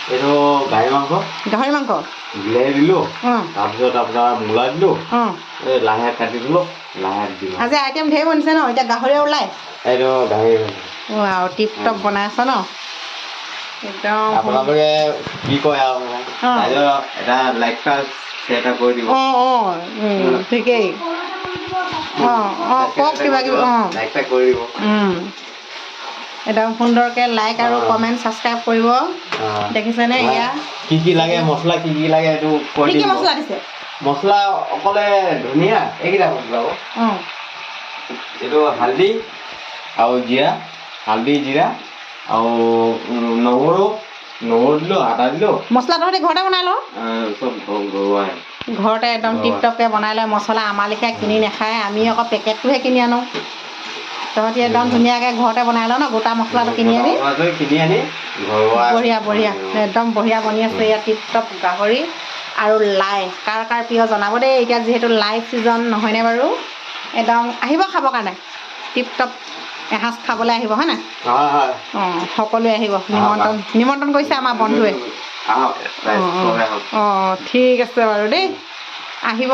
এইটো গাহৰি মাংস বিলাহী দিলোঁ তাৰপিছত আপোনাৰ মূলা দিলোঁ লাহে কাটি দিলোঁ লাহে দিলোঁ আজি আইটেম ঢেৰ বনিছে ন এতিয়া গাহৰি ওলাই এইটো গাহৰি আৰু টিপ টপ বনাই আছ ন একদম আপোনালোকে কি কয় আৰু এটা লাইক এটা কৰি দিব ঠিকেই কওক কিবা কিবি লাইক কৰি দিব একদম সুন্দৰকৈ লাইক আৰু কমেণ্ট ছাবস্ক্ৰাইব কৰিব দেখিছেনে এয়া কি লাগে মছলা কি লাগে এইটো কৈ কি মছলা দিছে মছলা অকলে ধনিয়া এইকেইটা মছলা এইটো হালধি আৰু জিৰা হালধি জিৰা আৰু নহৰু দিলোঁ আদা দিলোঁ মছলা তহঁতি ঘৰতে বনাই লওঁ চব ঘৰুৱাই ঘৰতে একদম টিপ টপকৈ বনাই লয় মছলা আমাৰ লেখীয়া কিনি নাখায় আমি আকৌ পেকেটটোহে কিনি আনো তহঁতি একদম ধুনীয়াকৈ ঘৰতে বনাই লওঁ ন গোটা মছলাটো কিনি আনি বঢ়িয়া বঢ়িয়া একদম বঢ়িয়া বনি আছে ইয়াত টিপ টপ গাহৰি আৰু লাই কাৰ কাৰ প্ৰিয় জনাব দেই এতিয়া যিহেতু লাই ছিজন নহয়নে বাৰু একদম আহিব খাবৰ কাৰণে টিপ টপ এসাঁজ খাবলৈ আহিব হয় নাই সকলোৱে আহিব নিমন্ত্ৰণ কৰিছে আমাৰ বন্ধুৱে ঠিক আছে বাৰু দেই আহিব